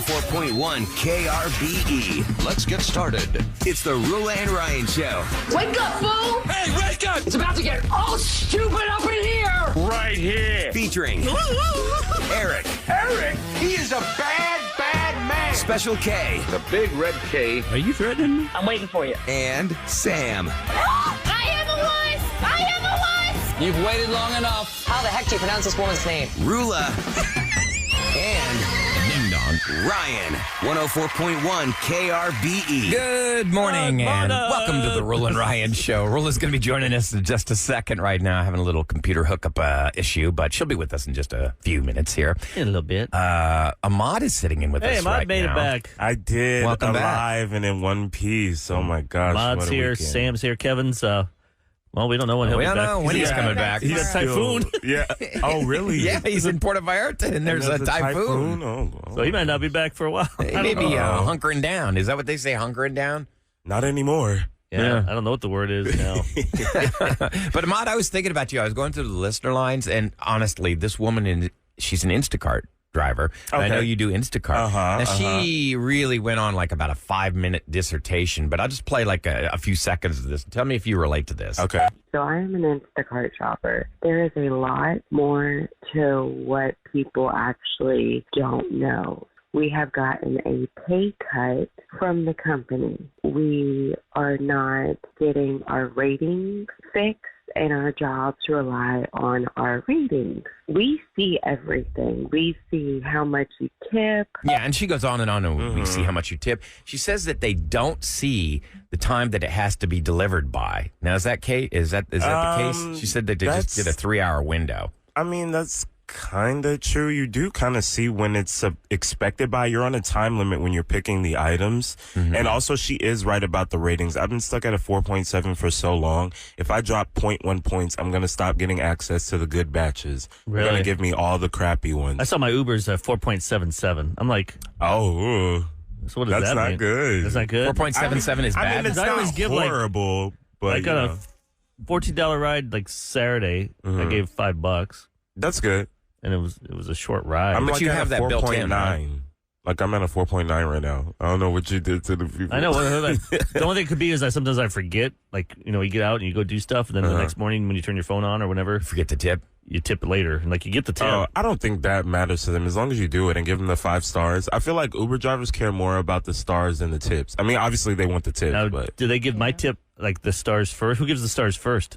4.1 KRBE. Let's get started. It's the Roula and Ryan Show. Wake up, fool! Hey, wake up! It's about to get all stupid up in here! Right here. Featuring Eric. Eric, he is a bad, bad man. Special K. The big red K. Are you threatening me? I'm waiting for you. And Sam. I am a wife! I am a wife! You've waited long enough. How the heck do you pronounce this woman's name? Roula. And Ding dong. Ryan. 104.1 KRBE. Good morning and welcome to the Roula and Ryan Show. Roula's going to be joining us in just a second right now, having a little computer hookup issue, but she'll be with us in just a few minutes here. In a little bit. Ahmad is sitting in with us Ahmad right made now. it back. I did. Welcome back. Alive and in one piece. Oh my gosh. Ahmad's what a here. weekend. Sam's here. Kevin's, well, we don't know when he'll We be don't back. know when he's coming back. He's got Still- typhoon. Yeah. Oh, really? Yeah, he's in Puerto Vallarta and there's a typhoon. Oh, So he might not be back for a while. He may be hunkering down. Is that what they say, hunkering down? not anymore. Yeah, I don't know what the word is now. But Ahmad, I was thinking about you. I was going through the listener lines, and honestly, this woman, she's an Instacart driver. And I Okay. know you do Instacart. Now, she really went on like about a 5-minute dissertation, but I'll just play like a few seconds of this. Tell me if you relate to this. Okay. So I am an Instacart shopper. There is a lot more to what people actually don't know. We have gotten a pay cut from the company. We are not getting our ratings fixed, and our jobs rely on our ratings. We see everything. We see how much you tip. Yeah, and she goes on, and we see how much you tip. She says that they don't see the time that it has to be delivered by. Now, is that the case? She said that they just did a 3-hour window. I mean, that's kind of true. You do kind of see when it's expected by. You're on a time limit when you're picking the items. And also, she is right about the ratings. I've been stuck at a 4.7 for so long. If I drop 0.1 points, I'm going to stop getting access to the good batches. They're Really? going to give me all the crappy ones. I saw my Uber's at 4.77. I'm like, oh, so what does that's that not mean? good. That's not good? 4.77 is I bad. mean, it's I not always give, like- horrible, but I got a $14 ride like Saturday. I gave $5, that's good. and it was a short ride. I'm But like you at have a that built in, 4.9. right? Like I'm at a 4.9 right now. I don't know what you did to the people. I know. The only thing it could be is that sometimes I forget. Like, you get out and you go do stuff, and then the next morning when you turn your phone on or whenever, Forget to tip. you tip later. And like you get the tip. Oh, I don't think that matters to them as long as you do it and give them the 5 stars. I feel like Uber drivers care more about the stars than the tips. I mean, obviously they want the tips, Now, but do they give my tip like the stars first? Who gives the stars first?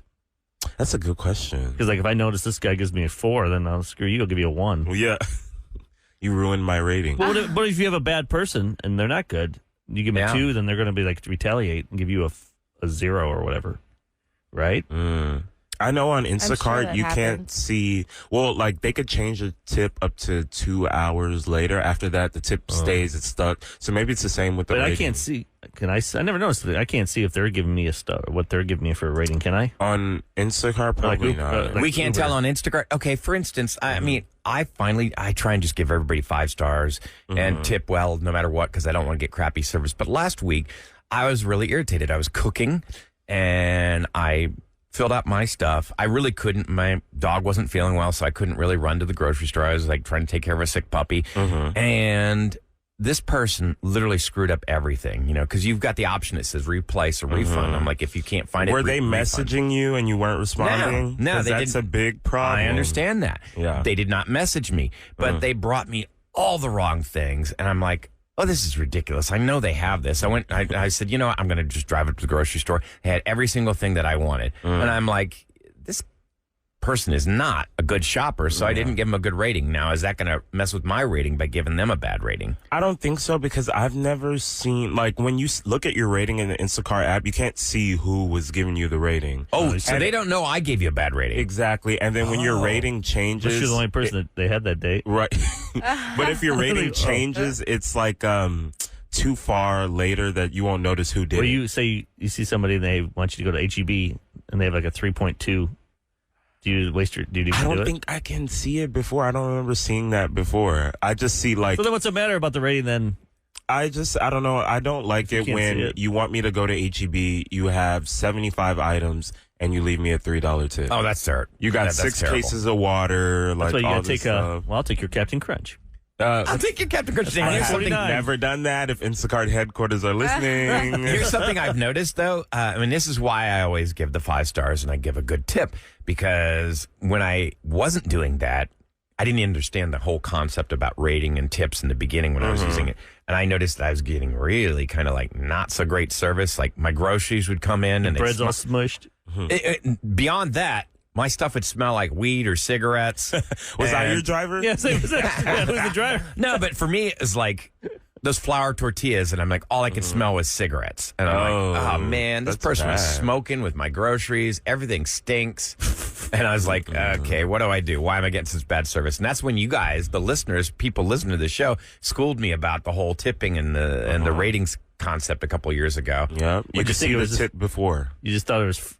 that's a good question. Because like if I notice this guy gives me a 4, then I'll screw you. I'll give you a 1. Well, yeah, you ruined my rating. But what if you have a bad person and they're not good? You give them Yeah. a 2, then they're going to be like retaliate and give you a 0 or whatever, right? I know on Instacart that you can't happens. see. Well, like they could change the tip up to 2 hours later. After that, the tip stays. It's stuck. So maybe it's the same with the But rating. I can't see. Can I? I never noticed. I can't see if they're giving me a star. What they're giving me for a rating? Can I? On Instacart, probably Like, not. like We can't Uber. tell on Instacart. Okay, for instance, I mean, I try and just give everybody 5 stars and tip well no matter what because I don't want to get crappy service. But last week, I was really irritated. I was cooking and I filled out my stuff. I really couldn't. My dog wasn't feeling well, so I couldn't really run to the grocery store. I was like trying to take care of a sick puppy. And this person literally screwed up everything, because you've got the option that says replace or refund. I'm like, if you can't find it, Were they refund. messaging you and you weren't responding? No, 'Cause they that's didn't. a big problem. I understand that. Yeah. They did not message me, but they brought me all the wrong things. And I'm like, oh, this is ridiculous. I know they have this. I said, you know what? I'm going to just drive up to the grocery store. They had every single thing that I wanted. And I'm like, this person is not a good shopper, so I didn't give them a good rating. Now, is that going to mess with my rating by giving them a bad rating? I don't think so because I've never seen, like, when you look at your rating in the Instacart app, you can't see who was giving you the rating. Oh, so they don't know I gave you a bad rating. Exactly. And then when your rating changes. But you're the only person that they had that date. Right. But if your rating changes, it's like too far later that you won't notice who did Well, it. you say you see somebody and they want you to go to HEB and they have like a 3.2. Do you waste your? Do you even I do don't it? think I can see it before. I don't remember seeing that before. I just see like So then, what's the matter about the rating then? I don't know. I don't like it can't see when it. you want me to go to HEB. You have 75 items and you leave me a $3 tip. Oh, that's terrible. You got That's 6 terrible. cases of water, like That's why you all gotta this take stuff. I'll take your Captain Crunch. I'll take your Captain Crunch. I Here's have something, never done that. If Instacart headquarters are listening, here's something I've noticed, though. I mean, this is why I always give the 5 stars and I give a good tip, because when I wasn't doing that, I didn't understand the whole concept about rating and tips in the beginning when I was using it. And I noticed that I was getting really kind of like not so great service. Like my groceries would come in and bread's all smushed. beyond that, my stuff would smell like weed or cigarettes. was I your driver? Yes, it was. Yeah, who's the driver? No, but for me, it's like those flour tortillas, and I'm like, all I could smell was cigarettes. And I'm like, oh, man, this that's person was bad. smoking with my groceries. Everything stinks. And I was like, okay, what do I do? Why am I getting such bad service? And that's when you guys, the listeners, people listening to the show, schooled me about the whole tipping and the ratings concept a couple of years ago. Yeah, you could see the tip before. You just thought it was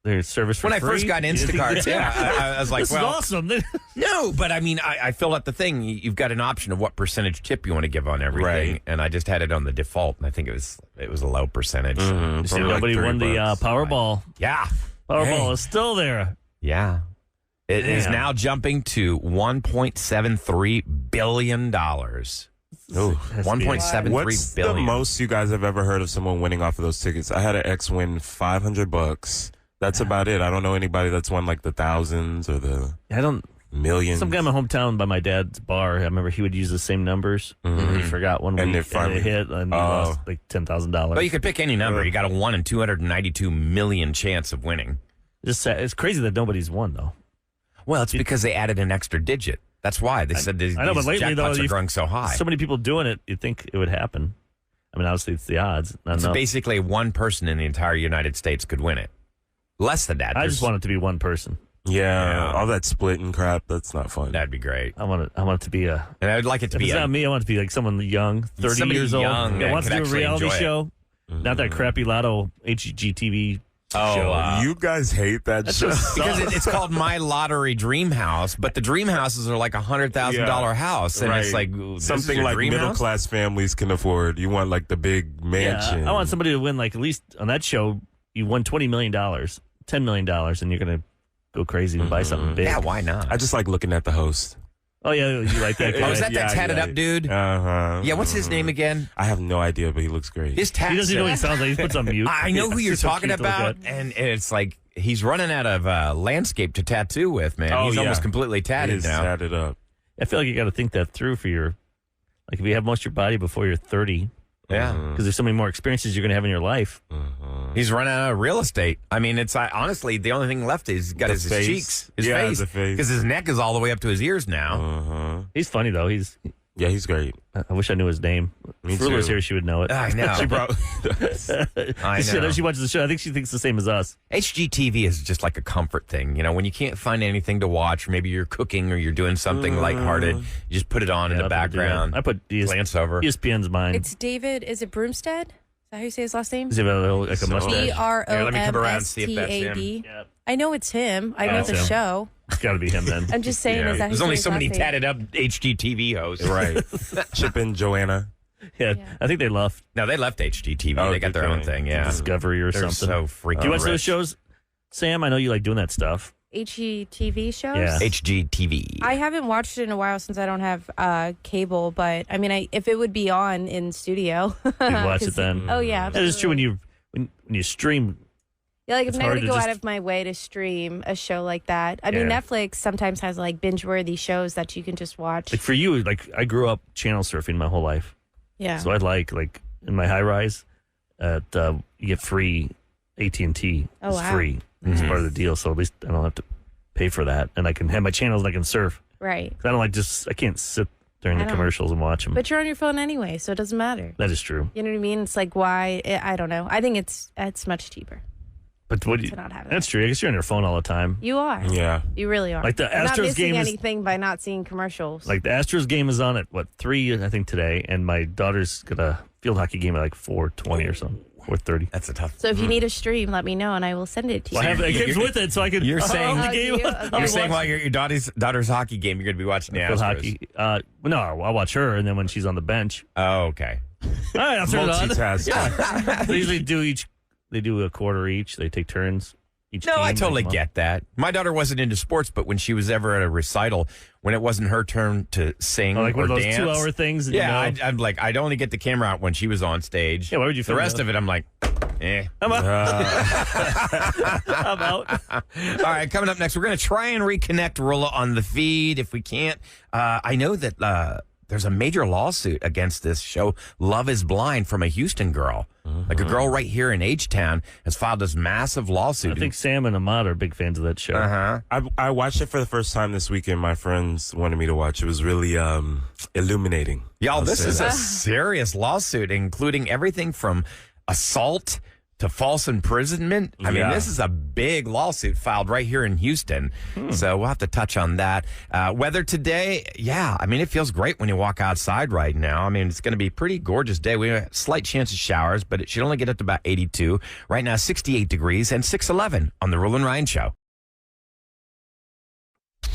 their service for When free? I first got Instacart, I was like, this well, is awesome. no, but I mean, I filled out the thing. You've got an option of what percentage tip you want to give on everything, Right. and I just had it on the default, and I think it was a low percentage. You see, nobody won the Powerball. Yeah, Powerball is still there. yeah. It is Damn. now jumping to $1.73 billion. Ooh. $1.73 What's billion. the most you guys have ever heard of someone winning off of those tickets? I had an ex win $500. That's about it. I don't know anybody that's won like the thousands or the I don't. millions. Some guy in my hometown by my dad's bar. I remember he would use the same numbers. And he forgot one And week, it finally- and it hit, and he lost like $10,000. Well, you could pick any number. You got a 1 in 292 million chance of winning. Just sad. It's crazy that nobody's won though. Well, it's because they added an extra digit. That's why they said these I know, but lately, though, jackpots are you've- growing so high. So many people doing it, you'd think it would happen. I mean, obviously, it's the odds. I don't It's know. basically one person in the entire United States could win it. Less than that. I just want it to be one person. Yeah, all that splitting crap. That's not fun. That'd be great. I want it to be a. And I'd like it to If be it's not me, I want it to be like someone young, 30 Somebody years young old, that that wants could to do a actually reality enjoy it. show. Not that crappy Lotto HGTV show. You guys hate that show. because it's called My Lottery Dream House, but the dream houses are like $100,000 house, and it's like this is something your like dream middle house? class families can afford. You want like the big mansion. Yeah, I want somebody to win like at least on that show. You won $20 million, $10 million, and you're gonna go crazy and buy something big. Yeah, why not? I just like looking at the host. Oh yeah, you like that guy? Oh, is that tatted up dude? Uh-huh. Yeah, what's his name again? I have no idea, but he looks great. His tat. He doesn't even know what he sounds like. He puts on mute. I know who you're It's so talking cute to look about, at. and it's like he's running out of landscape to tattoo with, man. Oh, He's yeah. almost completely tatted He's now. tatted up. I feel like you got to think that through for your, like if you have most of your body before you're 30, Yeah. because there's so many more experiences you're going to have in your life. He's running out of real estate. I mean, it's honestly the only thing left is he's got The his face. cheeks, his Yeah, face, the face. because his neck is all the way up to his ears now. He's funny though. Yeah, he's great. I wish I knew his name. Me If Roula's too. here, she would know it. I know. She probably I She know. she watches the show. I think she thinks the same as us. HGTV is just like a comfort thing. You know, when you can't find anything to watch, or maybe you're cooking or you're doing something lighthearted, you just put it on in Yeah, the I put it background. I put glance over. ESPN's mine. It's David. Is it Broomstead? Is that how you say his last name? Does he have like a mustache? B R Here, O let me come M around and S see if T that's A him. D. Yeah, I know it's him. I know That's the him. show. it's got to be him then. I'm just saying, is that There's who only his so many last name? tatted up HGTV hosts. right. Chip in Joanna. Yeah, I think they left No, they left HGTV. Oh, they got their own okay. thing. Yeah. Discovery or They're something. so freaking Do you watch those rich. shows, Sam? I know you like doing that stuff. HGTV shows? Yeah. HGTV. I haven't watched it in a while since I don't have cable, but I mean, if it would be on in studio, You watch it 'cause- then. Oh yeah, That is true when you stream. Yeah, like I'm It's not hard gonna to go just- out of my way to stream a show like that. I mean, Yeah. Netflix sometimes has like binge-worthy shows that you can just watch. Like for you, like I grew up channel surfing my whole life, Yeah. so I like in my high rise, you get free AT&T. Oh, It's wow. free. It's part of the deal, so at least I don't have to pay for that, and I can have my channels and I can surf. Right. 'Cause I don't like I can't sit during I the don't. commercials and watch them. But you're on your phone anyway, so it doesn't matter. That is true. You know what I mean? It's like why? I don't know. I think it's much cheaper. But what do you, To not have it. that's true. I guess you're on your phone all the time. You are. Yeah. You really are. Like the You're not Astros missing game is- anything by not seeing commercials. Like the Astros game is on at 3 I think today, and my daughter's got a field hockey game at like 4:20 or something, 4:30. That's a tough. so if you need a stream, let me know and I will send it to you. Well, I have it games with it, so I could. You're saying- the Oh, game. do you? Okay. I'll You're saying watch while your daughter's hockey game, you're going to be watching the field Astros. hockey. No, I'll watch her, and then when she's on the bench, Oh, okay. all right, I'll turn it on. Multitask. They usually do a quarter each. They take turns. each No, team I that totally come up. get that. My daughter wasn't into sports, but when she was ever at a recital, when it wasn't her turn to sing Like or one of those dance, 2-hour things. that yeah, you know. I'm like, I'd only get the camera out when she was on stage. Yeah, why would you The film rest that? of it, I'm like, eh. I'm out. All right, coming up next, we're going to try and reconnect Roula on the feed. If we can't, I know that there's a major lawsuit against this show, Love is Blind, from a Houston girl. Like a girl right here in H-Town has filed this massive lawsuit. I think Sam and Ahmad are big fans of that show. Uh-huh. I watched it for the first time this weekend. My friends wanted me to watch. It was really illuminating. Y'all, this say is that. a serious lawsuit, including everything from assault to false imprisonment. I mean, Yeah. this is a big lawsuit filed right here in Houston. So we'll have to touch on that. Weather today, yeah, I mean, it feels great when you walk outside right now. I mean, it's going to be a pretty gorgeous day. We have a slight chance of showers, but it should only get up to about 82. Right now, 68 degrees and 611 on the Roula and Ryan Show.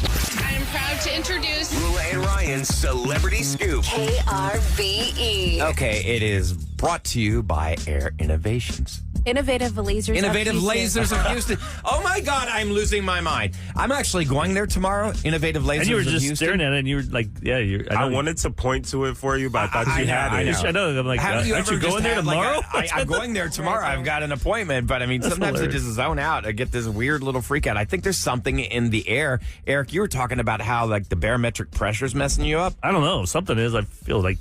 I am proud to introduce Roula and Ryan's Celebrity Scoop. KRBE. Okay, it is brought to you by Air Innovations. Innovative lasers. Innovative of Houston. Lasers of Houston. Oh my God, I'm losing my mind. I'm actually going there tomorrow. Innovative Lasers And you were of just Houston. staring at it, and you were like, "Yeah, I wanted to point to it for you, but I thought I you know, had I it. know. I know. I'm like, Have aren't you you ever going just there had, like, tomorrow? I'm going there tomorrow. I've got an appointment, but I mean, That's sometimes I hilarious. just zone out. I get this weird little freak out. I think there's something in the air. Eric, you were talking about how like the barometric pressure's messing you up. I don't know. Something is. I feel like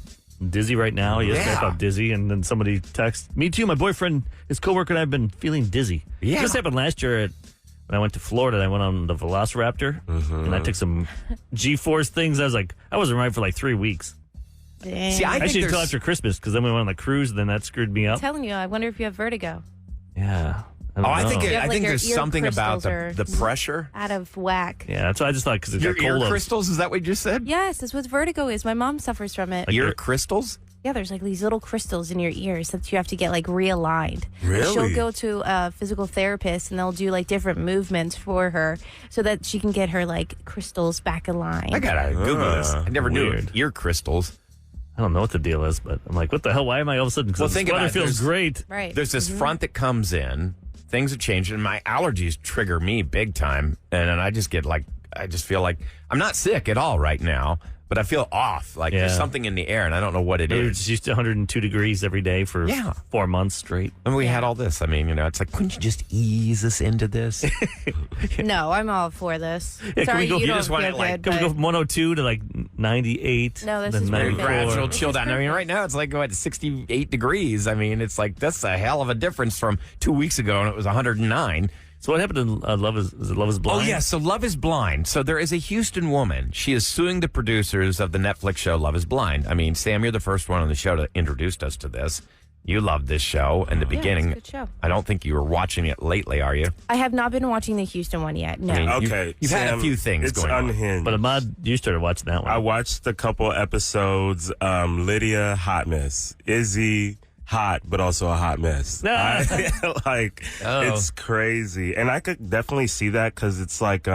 dizzy right now. Yesterday Yeah. I felt dizzy, and then somebody texted me too. My boyfriend, his coworker, and I've been feeling dizzy. Yeah. This happened last year when I went to Florida. I went on the Velociraptor, and I took some G-force things. I wasn't right for like 3 weeks. Dang. See, I think Actually, until there's- after Christmas, because then we went on the cruise, and then that screwed me I'm up. telling you, I wonder if you have vertigo. Yeah. Oh, I think You have, I like, think your there's ear something about crystals the are- pressure. Out of whack. Yeah, that's what I just thought because it Your got ear cold. crystals? Is that what you just said? Yes, that's what vertigo is. My mom suffers from it. Like Ear your- crystals? Yeah, there's like these little crystals in your ears that you have to get like realigned. Really? She'll go to a physical therapist and they'll do like different movements for her so that she can get her like crystals back aligned. I gotta Google this. I never knew weird. of ear crystals. I don't know what the deal is, but I'm like, what the hell? Why am I all of a sudden? Because Well, the think weather about it. feels There's- great. Right. There's this front that comes in. Things have changed, and my allergies trigger me big time. And then I just feel like I'm not sick at all right now, but I feel off. Like there's Yeah. something in the air, and I don't know what it We were is. just used to 102 degrees every day for Yeah. 4 months straight. And we had all this. I mean, it's like, couldn't you just ease us into this? No, I'm all for this. Yeah, Sorry, can we go? you don't just want it, feel like, good, Can we go but from 102 to like 98? No, this then is Very perfect. 94? gradual This chill is down. I mean, perfect. right now it's like what 68 degrees. I mean, it's like that's a hell of a difference from 2 weeks ago, and it was 109. So what happened to Love is Blind? Oh, yes. So Love is Blind. So there is a Houston woman. She is suing the producers of the Netflix show Love is Blind. I mean, Sam, you're the first one on the show to introduce us to this. You loved this show in the beginning. it's a good show. I don't think you were watching it lately, are you? I have not been watching the Houston one yet. No. I mean, Okay, You've had a Sam, few things it's going on. unhinged. But Ahmad, you started watching that one. I watched a couple episodes. Lydia, hot mess. Izzy, hot, but also a hot mess. It's crazy. And I could definitely see that because it's like,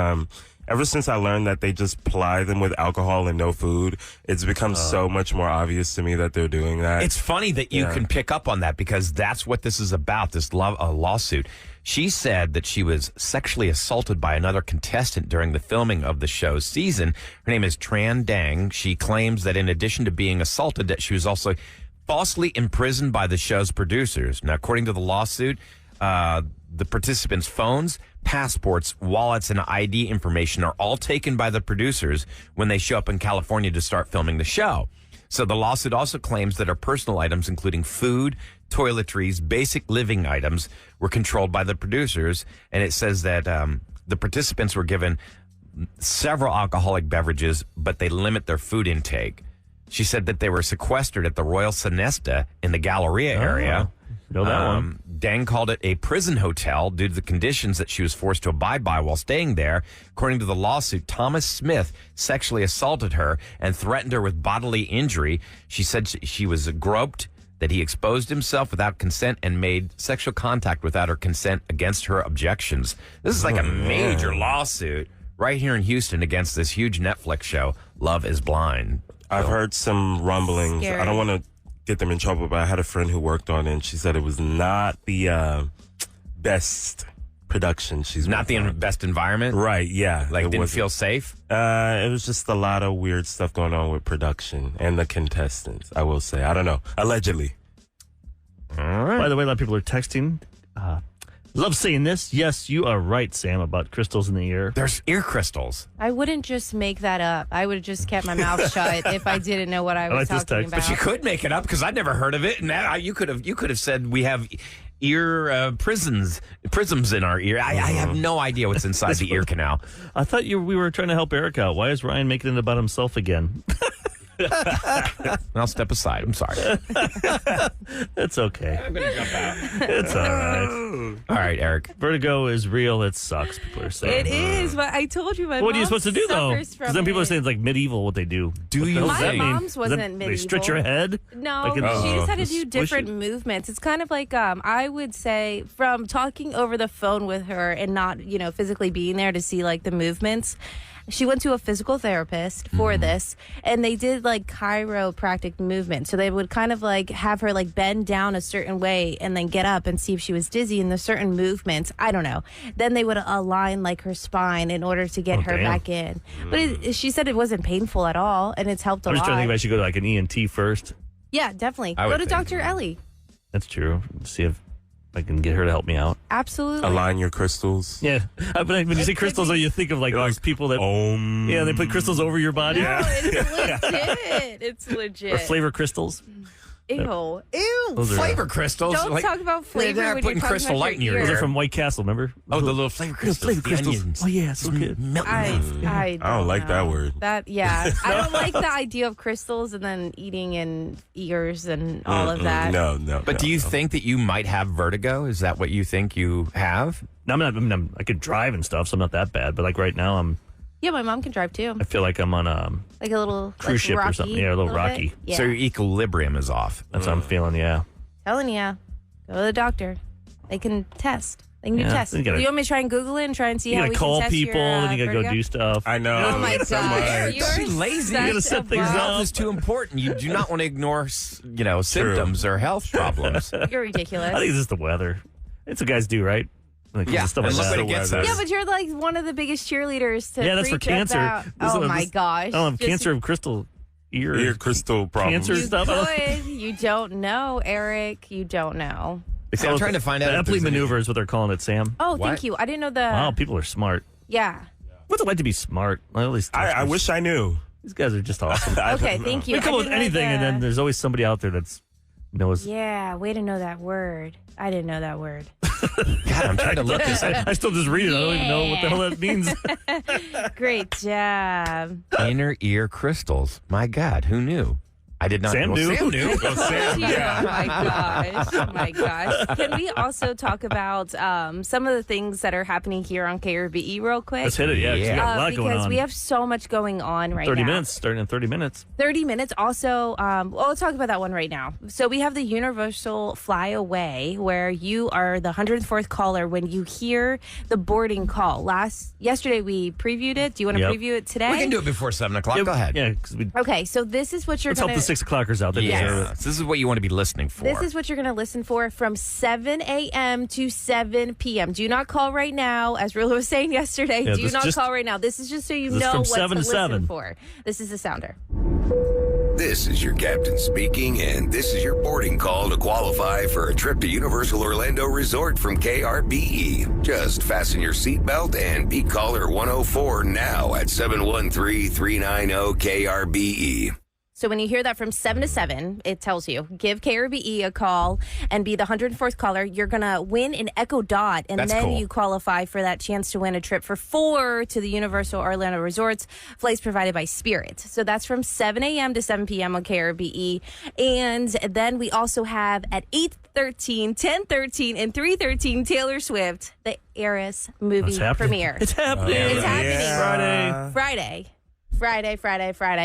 ever since I learned that they just ply them with alcohol and no food, it's become so much more obvious to me that they're doing that. It's funny that you can pick up on that because that's what this is about, this lawsuit. She said that she was sexually assaulted by another contestant during the filming of the show's season. Her name is Tran Dang. She claims that in addition to being assaulted, that she was also falsely imprisoned by the show's producers. Now, according to the lawsuit, the participants' phones, passports, wallets, and ID information are all taken by the producers when they show up in California to start filming the show. So the lawsuit also claims that her personal items, including food, toiletries, basic living items, were controlled by the producers. And it says that the participants were given several alcoholic beverages, but they limit their food intake. She said that they were sequestered at the Royal Sonesta in the Galleria area. Know that one. Dang called it a prison hotel due to the conditions that she was forced to abide by while staying there. According to the lawsuit, Thomas Smith sexually assaulted her and threatened her with bodily injury. She said she was groped, that he exposed himself without consent and made sexual contact without her consent against her objections. This is like a major lawsuit right here in Houston against this huge Netflix show, Love is Blind. I've heard some rumblings. Scary. I don't want to get them in trouble, but I had a friend who worked on it, and she said it was not the best production. She's Not the best environment? right. Yeah, Like, it didn't wasn't- feel safe? It was just a lot of weird stuff going on with production and the contestants. I will say, I don't know. Allegedly. By the way, a lot of people are texting. Love saying this. Yes, you are right, Sam, about crystals in the ear. There's ear crystals. I wouldn't just make that up. I would have just kept my mouth shut if I didn't know what I was like this talking text. about. But you could make it up because I'd never heard of it. And now you could have said we have ear prisms in our ear. I have no idea what's inside the ear canal. I thought we were trying to help Eric out. Why is Ryan making it about himself again? I'll step aside. I'm sorry. It's okay. I'm gonna jump out. It's all right. All right, Eric. Vertigo is real. It sucks, people are saying. It is, but I told you my What are you mom supposed to do, though? suffers Because from then people are it. saying it's like medieval what they do. Do What the you hell does My that mean? mom's Does wasn't that- medieval. They stretch your head? No, Like it's- she just had to do Squish different it. movements. It's kind of like I would say from talking over the phone with her and not, physically being there to see like the movements. She went to a physical therapist for this, and they did like chiropractic movement. So they would kind of like have her like bend down a certain way and then get up and see if she was dizzy. And the certain movements, I don't know. Then they would align like her spine in order to get her damn. back in. But she said it wasn't painful at all, and it's helped a I'm just lot. trying to think if I should go to like an ENT first. Yeah, definitely. I Go would to think. Dr. Ellie. That's true. See if I can get her to help me out. Absolutely. Align your crystals. Yeah. But when you say crystals, though, you think of like those people that. Yeah, they put crystals over your body. No, it's legit. It's legit. Or flavor crystals. Ew. Those are, Flavor crystals. Don't talk about flavor They're when putting you're talking Crystal about Light in your your those ear. are from White Castle, remember? Oh, the little flavor crystals. Flavor the crystals. onions. Oh, yeah, so good. I don't like that word. Yeah. I don't like the idea of crystals and then eating in ears and all of that. No. But do you no. think that you might have vertigo? Is that what you think you have? No, I could drive and stuff, so I'm not that bad. But like right now, Yeah, my mom can drive too. I feel like I'm on a Like a little cruise ship rocky, or something. Yeah, a little rocky. bit. Yeah. So your equilibrium is off. That's what I'm feeling. Yeah. Telling you, go to the doctor. They can test. They can do Yeah, tests. you Do gotta- you want me to try and Google it and try and see You how gotta we call can test people, your, then you gotta vertigo? go do stuff. I know. Oh my so gosh, much. you're Don't be lazy. such You gotta set a things bum. up. Health is too important. You do not want to ignore, symptoms or health problems. You're ridiculous. I think it's just the weather. It's what guys do, right? Like, Yeah, stuff and like look that. what it gets us. Yeah, but you're like one of the biggest cheerleaders to Yeah, that's for preach cancer. about- This Oh is- my this- gosh. I don't have Just- cancer of crystal ear. Ear crystal problems. Cancer You stuff. could. You don't know, Eric. You don't know. See, I'm trying to find out. The if Epley there's any- maneuver is what they're calling it, Sam. Oh, What? thank you. I didn't know the. Wow, people are smart. Yeah. What's it like to be smart? Like, all these I testers. wish I knew. These guys are just awesome. Okay, thank you. We come I with didn't know anything, and then the- there's always somebody out there that's knows. Yeah, way to know that word. I didn't know that word. God, I'm trying to look this up. I still just read it. I don't even know what the hell that means. Great job. Inner ear crystals. My God, who knew? I did not. Sam well, knew. Sam knew. Oh my gosh. Oh my gosh. Can we also talk about some of the things that are happening here on KRBE real quick? Let's hit it. Yeah, 'cause we got a lot going because on. we have so much going on right 30 now. minutes, starting in 30 minutes. 30 minutes. Also, well, let's talk about that one right now. So we have the Universal Fly Away, where you are the 104th caller when you hear the boarding call. Yesterday we previewed it. Do you want to Yep. preview it today? We can do it before 7 o'clock. Go ahead. Yeah, because we Okay, so this is what you're let's help going the 6 o'clockers out. They deserve Yeah. it. So this is what you want to be listening for. This is what you're going to listen for from 7 a.m. to 7 p.m. Do not call right now. As Roula was saying yesterday, Yeah, do this not just- call right now. This is just so you This is know from what to 7 to listen 7. for. This is the sounder. This is your captain speaking, and this is your boarding call to qualify for a trip to Universal Orlando Resort from KRBE. Just fasten your seatbelt and beat caller 104 now at 713-390-KRBE. So when you hear that from 7 to 7, it tells you, give KRBE a call and be the 104th caller. You're going to win an Echo Dot, and That's then cool. you qualify for that chance to win a trip for 4 to the Universal Orlando Resorts, flights provided by Spirit. So that's from 7 a.m. to 7 p.m. on KRBE. And then we also have at 8:13, 10:13, and 3:13, Taylor Swift, the Eras movie It's happening. premiere. It's happening. It's happening. Friday. Friday.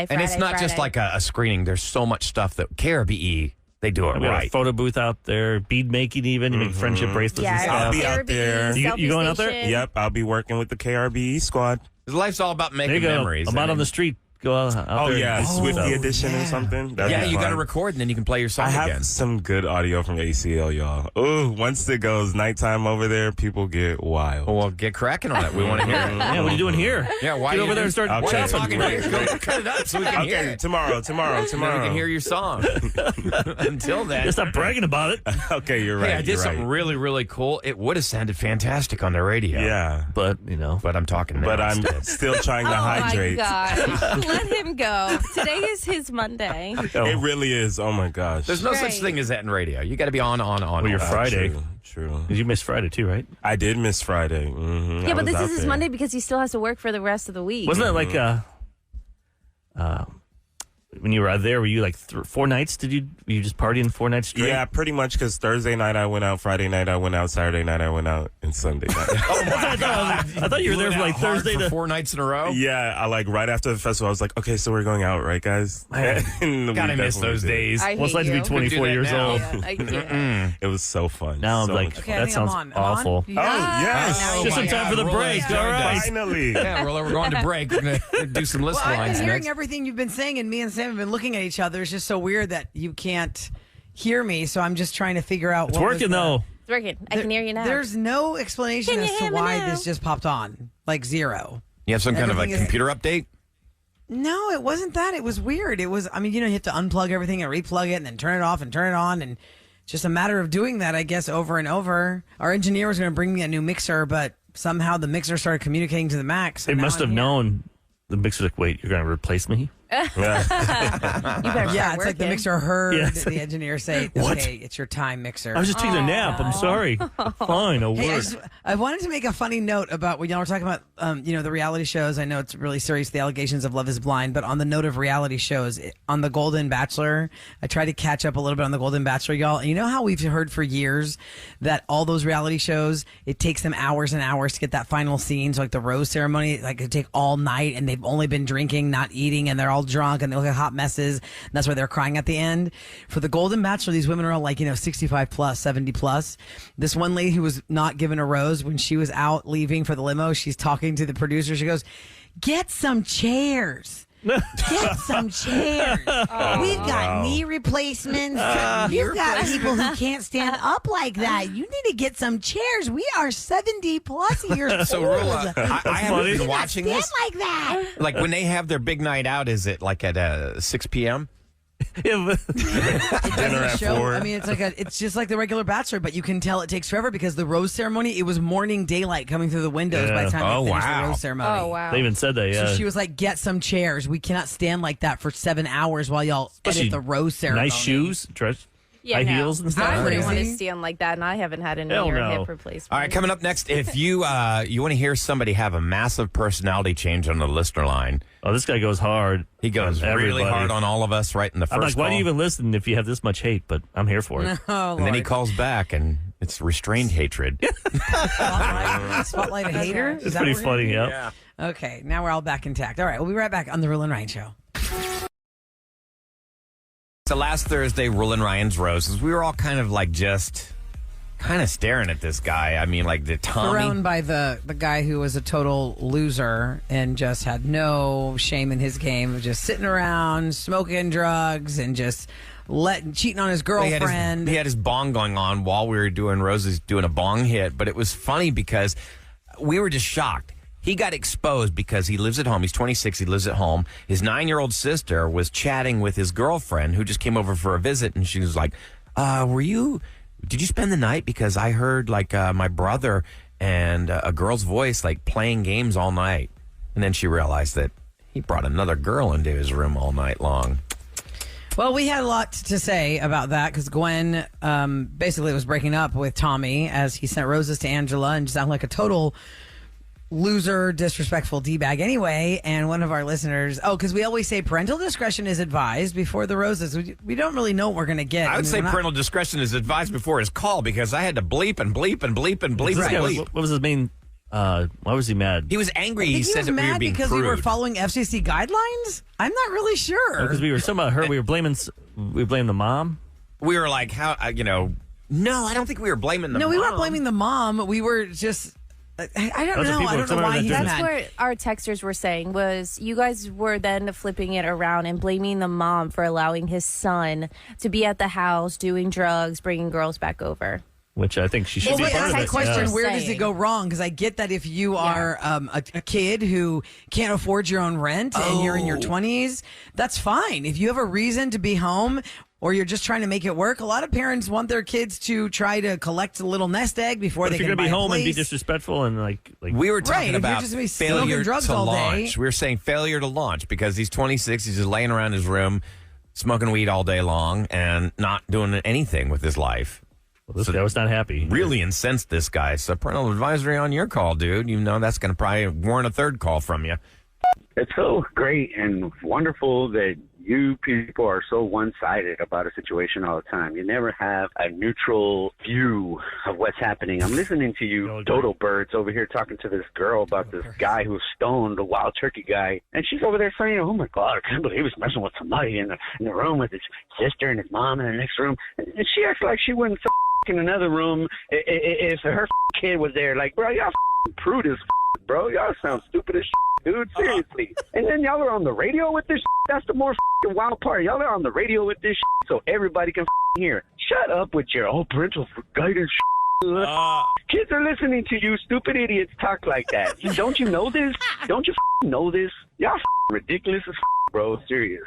and it's not just like a screening. There's so much stuff that KRBE, they do it We got a right. photo booth out there, bead making even. You make friendship bracelets and Yeah, stuff. I'll be out KRBE, there. You going out there? selfie station. Yep, I'll be working with the KRBE squad. Life's all about There you making go. memories. I'm out and on the street go out Oh, there? yeah. and do Swifty stuff? edition or something. That'd Yeah, be you got to fun. record and then you can play your song I have again. some good audio from ACL, y'all. Oh, once it goes nighttime over there, people get wild. Well, get cracking on it. We want to hear it. Yeah, what are you doing here? Yeah, why Get you over there and start Okay. Why are you chopping. talking here? Go cut it up so we can hear Okay, it. tomorrow. So we can hear your song. Until then. Just stop bragging about it. Okay, you're right. Hey, I did you're something right. really, really cool. It would have sounded fantastic on the radio. Yeah, But, you know. But I'm talking now. but I'm instead. still trying to Oh hydrate. my gosh. Let him go. Today is his Monday. It really is. Oh my gosh. There's no such Right. thing as that in radio. You got to be on. Well, you're on. Friday. True. You missed Friday, too, right? I did miss Friday. Mm-hmm. Yeah, I but was this out is his there. Monday because he still has to work for the rest of the week. Wasn't it like when you were out there, were you like 4 nights? Were you just partying 4 nights straight? Yeah, pretty much because Thursday night I went out, Friday night I went out, Saturday night I went out, and Sunday night. I thought you were there for like Hard Thursday for to. 4 nights in a row. Yeah, I like right after the festival, I was like, okay, so we're going out, right, guys? And we Gotta miss definitely those did. days. I Well, it's hate like to be you. 24 that years now. old. Yeah, I can't. It was so fun. Now I'm so like, much Okay, I that think I'm sounds on. I'm on? awful. Oh, yes. Oh, Just my in time God, for the Roula break. has All joined right. us. Finally. Yeah, Rolla, we're going to break. We're going to do some list Well, I've lines been hearing next. everything you've been saying, and me and Sam have been looking at each other. It's just so weird that you can't hear me. So I'm just trying to figure out. It's what was working, the- though. It's working. I can hear you now. There's no explanation Can as you to hear me why now? this just popped on. Like zero. You have some kind of a Everything is- computer update? No, it wasn't that. It was weird. It was, I mean, you have to unplug everything and replug it and then turn it off and turn it on. And it's just a matter of doing that, I guess, over and over. Our engineer was going to bring me a new mixer, but somehow the mixer started communicating to the Mac. So They now must I'm have here. known. The mixer's like, wait, you're going to replace me? You better start Yeah, it's like the working. mixer heard Yeah, it's the engineer say, What? okay, it's your time, mixer. I was just taking a nap. I'm sorry. Fine, I'll Hey, work. I wanted to make a funny note about when y'all were talking about, the reality shows. I know it's really serious, the allegations of Love is Blind, but on the note of reality shows, on The Golden Bachelor, I tried to catch up a little bit on The Golden Bachelor, y'all. And you know how we've heard for years that all those reality shows, it takes them hours and hours to get that final scene. So like the rose ceremony, like it take all night, and they've only been drinking, not eating, and they're all drunk, and they look like hot messes. And that's why they're crying at the end. For The Golden Bachelor, these women are all like, 65 plus, 70 plus. This one lady who was not given a rose when she was out leaving for the limo, she's talking to the producer. She goes, "Get some chairs. Get some chairs. We've got knee replacements. You've got people who can't stand up like that. You need to get some chairs. We are 70 plus years So, old. Rula, I haven't funny. been You watching stand this. like that." Like when they have their big night out, is it like at 6 p.m.? Yeah, but- Dinner at Show, 4. I mean, it's just like the regular Bachelor, but you can tell it takes forever because the rose ceremony, it was morning daylight coming through the windows by the time Oh, they finished wow. the rose ceremony. Oh, wow. they even said that, yeah. So she was like, "Get some chairs. We cannot stand like that for 7 hours while y'all Especially edit the rose ceremony." Nice shoes, dress, high no. heels and stuff. I wouldn't want to Crazy. stand like that, and I haven't had a knee Hell or no. hip replacement. All right, coming up next, if you you want to hear somebody have a massive personality change on the listener line, Oh, this guy goes hard. he goes on really everybody. hard on all of us right in the 1st I'm like, why do call. you even listen if you have this much hate? But I'm here for it. Oh, And then he Lord. calls back, and it's restrained hatred. Spotlight a hater. Is It's that pretty what we're funny, gonna yeah. do? Okay, now we're all back intact. All right, we'll be right back on the Roula and Ryan Show. So last Thursday, Roula and Ryan's Roses, we were all kind of like just kind of staring at this guy. I mean, like the Tommy. Thrown by the guy who was a total loser and just had no shame in his game of just sitting around, smoking drugs, and just cheating on his girlfriend. He had his bong going on while we were doing Roses doing a bong hit, but it was funny because we were just shocked. He got exposed because he lives at home. He's 26. He lives at home. His 9-year-old sister was chatting with his girlfriend who just came over for a visit, and she was like, did you spend the night? Because I heard like my brother and a girl's voice like playing games all night. And then she realized that he brought another girl into his room all night long. Well, we had a lot to say about that because Gwen basically was breaking up with Tommy as he sent roses to Angela and sounded like a total loser, disrespectful D-bag anyway. And one of our listeners, because we always say parental discretion is advised before the roses. We don't really know what we're going to get. I would say we're not- parental discretion is advised before his call because I had to bleep and bleep and bleep and bleep This and guy bleep. what was his main? Why was he mad? He was angry. I think He said was that we were mad being because crude. we were following FCC guidelines. I'm not really sure. Because we were talking about her. We blamed the mom. We were like, how, no, I don't think we were blaming the No, we weren't mom. blaming the mom. We were just I don't That's what know. people- I don't know some why are he's that That's mad. what our texters were saying was you guys were then flipping it around and blaming the mom for allowing his son to be at the house doing drugs, bringing girls back over. Which I think she should Well, be we part asked of that it. question, Yeah. where does it Saying. go wrong? Because I get that if you are a kid who can't afford your own rent and you're in your 20s, that's fine. If you have a reason to be home or you're just trying to make it work, a lot of parents want their kids to try to collect a little nest egg before But they if you're can gonna buy be a home and be place. disrespectful and like We were Right, talking if you're about just gonna be smoking failure drugs to all day. launch. We were saying failure to launch because he's 26. He's just laying around his room, smoking weed all day long, and not doing anything with his life. well, this guy was not happy. Really incensed this guy. So parental advisory on your call, dude. You know that's going to probably warrant a third call from you. It's so great and wonderful that you people are so one-sided about a situation all the time. You never have a neutral view of what's happening. I'm listening to you dodo birds over here talking to this girl about this guy who's stoned, the wild turkey guy, and she's over there saying, oh my God, I can't believe he's messing with somebody in the room with his sister and his mom in the next room. And she acts like she wouldn't in another room if her kid was there. Like, bro, y'all prude as bro. Y'all sound stupid as dude. Seriously. And then y'all are on the radio with this. That's the more wild part. Y'all are on the radio with this so everybody can hear. Shut up with your parental guidance. Kids are listening to you stupid idiots talk like that. Don't you know this? Don't you know this? Y'all ridiculous as bro. Serious.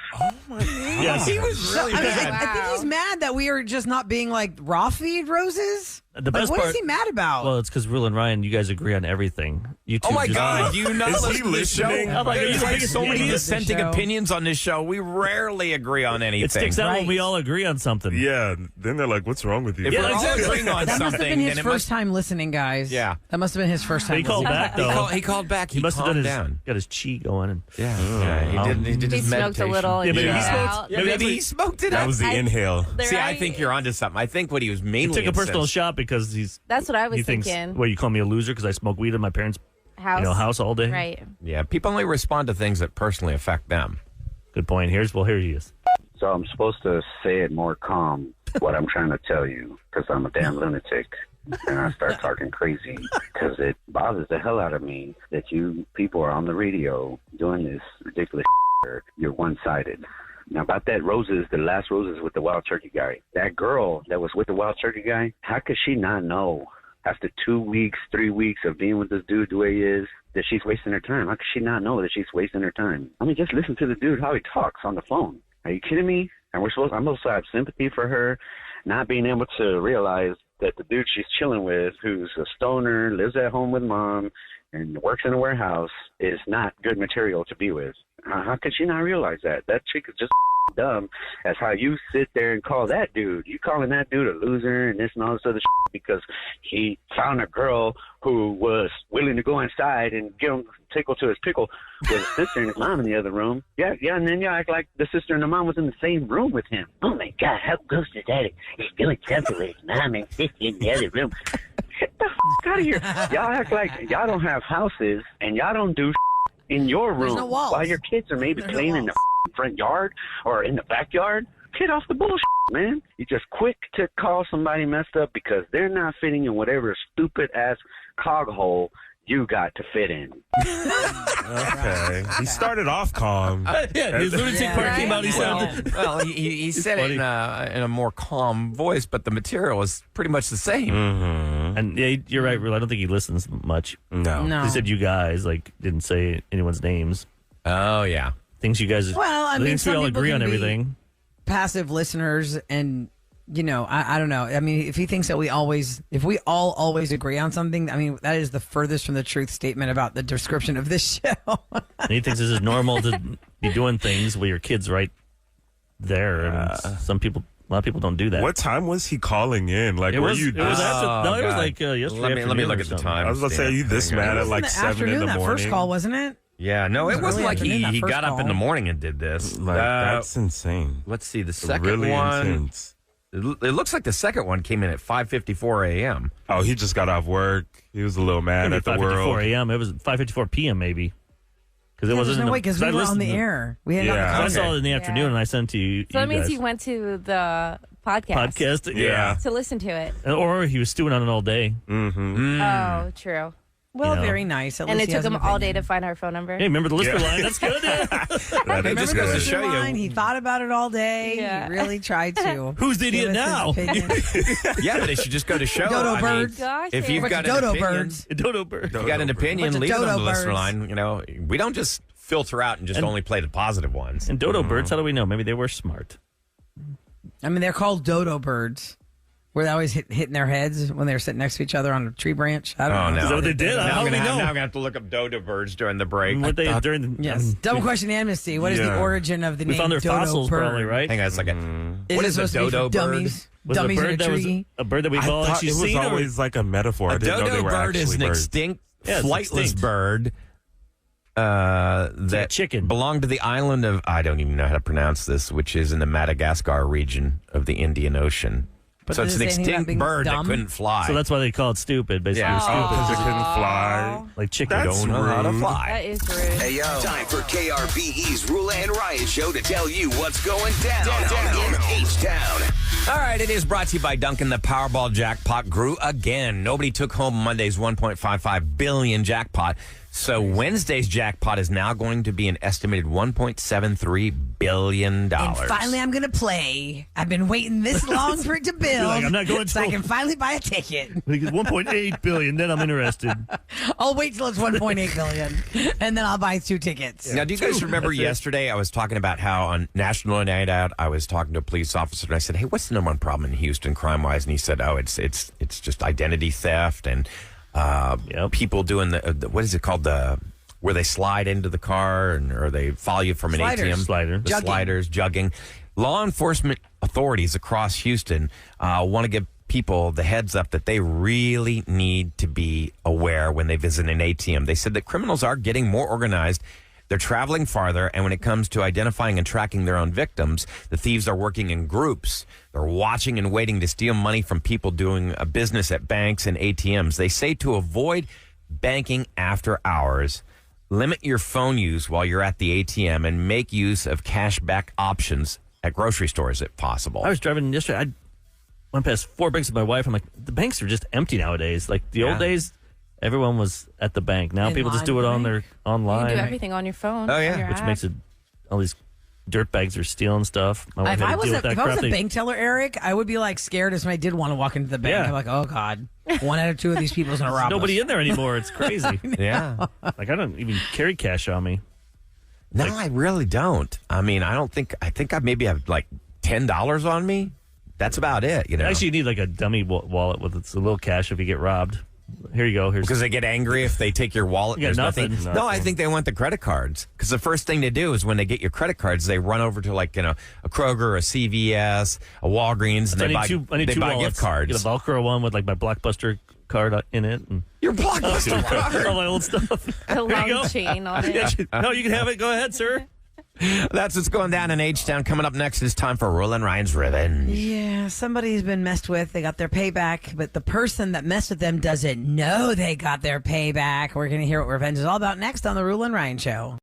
Yes. He was really I bad. think he's mad that we are just not being like raw feed roses. The best what part, is he mad about? Well, it's because Will and Ryan, you guys agree on everything. You two Oh my just- God! Do you not Is he listen to this show? listening? I'm like, are you the There's biggest so many idiot? dissenting Show. opinions on this show. We rarely agree on anything. It sticks out when Right. we all agree on something. Yeah, then they're like, "What's wrong with you?" If Yeah, we're exactly. all agreeing on that must have something, been his then it first must. time listening, guys. Yeah. That must have been his first time. He called listening. back though. He called back. He must have calmed done his down. got his chi going. And, Yeah, he did He his smoked meditation. a little. Yeah, And maybe he he smoked- out. maybe Maybe that's he smoked it that up. was the inhale. See, I Right? think you're onto something. I think what he was he mainly took a personal incensed- shot because he's. That's what I was he thinks, thinking. well, you call me a loser because I smoke weed in my parents' House. all day. Right. Yeah, people only respond to things that personally affect them. Good point. Here he is. So I'm supposed to say it more calm, what I'm trying to tell you, because I'm a damn lunatic. And I start talking crazy because it bothers the hell out of me that you people are on the radio doing this ridiculous where you're one-sided. Now, about that roses, the last roses with the wild turkey guy, that girl that was with the wild turkey guy, how could she not know after 2 weeks, 3 weeks of being with this dude the way he is, that she's wasting her time? How could she not know that she's wasting her time? I mean, just listen to the dude, how he talks on the phone. Are you kidding me? And I'm supposed to have sympathy for her, not being able to realize that the dude she's chilling with, who's a stoner, lives at home with mom, and works in a warehouse, is not good material to be with. How could she not realize that? That chick is just dumb as how you sit there and call that dude. You calling that dude a loser and this and all this other because he found a girl who was willing to go inside and give him tickle to his pickle with his sister and his mom in the other room. Yeah, and then you act like the sister and the mom was in the same room with him. Oh my God, how close is that? He's doing something with his mom and sister in the other room. Get the out of here. Y'all act like y'all don't have houses and y'all don't do in your room no walls. while your kids are maybe There's no playing in the front yard or in the backyard. Get off the bullshit, man. You just quick to call somebody messed up because they're not fitting in whatever stupid ass cog hole you got to fit in. Okay, he started off calm. Yeah, his lunatic part came out. He sounded. Well, he said it in a more calm voice, but the material is pretty much the same. And yeah, you're right, Will. I don't think he listens much. No. He said you guys didn't say anyone's names. Oh yeah. Things you guys. Well, I mean, thinks we some all people agree can on be everything. passive listeners, and I don't know. I mean, if he thinks that if we all always agree on something, I mean, that is the furthest from the truth statement about the description of this show. And he thinks this is normal to be doing things with your kids right there. And a lot of people don't do that. What time was he calling in? Like, It were was, you? it was after, no, it was God. like yesterday. Let me look at the afternoon or something. time. I was about to say, are you this mad at like in the 7 in afternoon, the that morning? first call, wasn't it? Yeah, no, it was wasn't early like afternoon, that he first got up in the call. morning and did this. Like, that's insane. Let's see, the second Really one. intense. It looks like the second one came in at 5:54 a.m. Oh, he just got off work. He was a little mad Maybe at the 5:54 world. a.m. It was 5:54 p.m. maybe. Because it Yeah, wasn't there's no way because I we were on listened the to- air. We had Yeah. I saw it in the afternoon and I sent to you. So that means guys. he went to the podcast podcast. Yeah. to listen to it. Or he was stewing on it all day. Mm-hmm. Oh, true. Well, you know. very nice. At And least it he took has an him all day opinion. to find our phone number. Hey, remember the listener line? That's good. It Remember just the goes to listener show line? you. He thought about it all day. Yeah. He really tried to. Who's the Give idiot us his now? opinion. Yeah, but it should just go to show. Dodo I mean, birds. Gosh, if you've Bunch got of an dodo opinion, birds. Dodo bird. if you got an opinion, Bunch of leave it on the dodo listener birds. line. You know, we don't just filter out and just only play the positive ones. And dodo birds, how do we know? Maybe they were smart. I mean, they're called dodo birds. Were they always hitting their heads when they were sitting next to each other on a tree branch? I don't Oh, know. no. Is that what they did? Now How I'm do we gonna know? have to look up dodo birds during the break. Weren't they during the, Yes. Double question amnesty. What is the origin of the we name found their dodo fossils bird? probably, right? Hang on a second. What Is is it a supposed to be dodo for bird? dummies? Was it Dummies a in a bird that was tree? a bird that we I call thought it was seen, or- always like a metaphor. I A didn't know they dodo were bird is actually an birds. extinct, Yeah, it's flightless extinct. bird like a that chicken. belonged to the island of, I don't even know how to pronounce this, which is in the Madagascar region of the Indian Ocean. But So it's does an it say anything about extinct being bird dumb? that couldn't fly. So that's why they call it stupid. Basically, Yeah. you're stupid. Because it couldn't fly. Like chicken. That's don't know how to rude. fly. That is rude. Hey, yo. Time for KRBE's Roula and Ryan show to tell you what's going down in H-Town. All right, it is brought to you by Duncan. The Powerball jackpot grew again. Nobody took home Monday's $1.55 billion jackpot. So Wednesday's jackpot is now going to be an estimated $1.73 billion. And finally, I'm going to play. I've been waiting this long for it to build. like, I'm not going so I till- can finally buy a ticket. Like, it's 1.8 billion. Then I'm interested. I'll wait till it's 1.8 billion, and then I'll buy 2 tickets. Now, do you guys remember yesterday I was talking about how on National Night Out I was talking to a police officer and I said, "Hey, what's the number one problem in Houston crime-wise?" And he said, "Oh, it's just identity theft and people doing the what is it called, where they slide into the car or they follow you from an Sliders. ATM, Slider. the Jugging. sliders, jugging." Law enforcement authorities across Houston want to give people the heads up that they really need to be aware when they visit an ATM. They said that criminals are getting more organized. They're traveling farther, and when it comes to identifying and tracking their own victims, the thieves are working in groups. They're watching and waiting to steal money from people doing a business at banks and ATMs. They say to avoid banking after hours, limit your phone use while you're at the ATM, and make use of cashback options at grocery stores if possible. I was driving yesterday. I went past 4 banks with my wife. I'm like, the banks are just empty nowadays. Like the old days, everyone was at the bank. Now In people just line do it with on the their You online, can do everything on your phone. Oh, yeah. on your which app. makes it all these dirtbags are stealing stuff. My wife If had I to was deal a, with that if I was crap. a They- bank teller, Eric, I would be like scared if somebody did want to walk into the bank. Yeah. I'm like, oh God, 1 out of 2 of these people is going to rob Nobody us. in there anymore. It's crazy. Yeah. Like I don't even carry cash on me. No, I really don't. I mean, I think I maybe have like $10 on me. That's about it, you know. Actually, you need like a dummy wallet with a little cash if you get robbed. Here you go. Here's Because they get angry if they take your wallet. You got There's nothing. No, I think they want the credit cards. Because the first thing they do is when they get your credit cards, they run over to like, a Kroger, a CVS, a Walgreens, and So they buy, I need they two buy wallets. gift cards. Get a Velcro one with like my Blockbuster card in it. And Your Blockbuster card. all my old stuff. A Here you long go. chain on it. Yeah, no, you can have it. Go ahead, sir. That's what's going down in H-Town. Coming up next is time for Roula and Ryan's Revenge. Yeah, somebody's been messed with. They got their payback, but the person that messed with them doesn't know they got their payback. We're going to hear what revenge is all about next on the Roula and Ryan Show.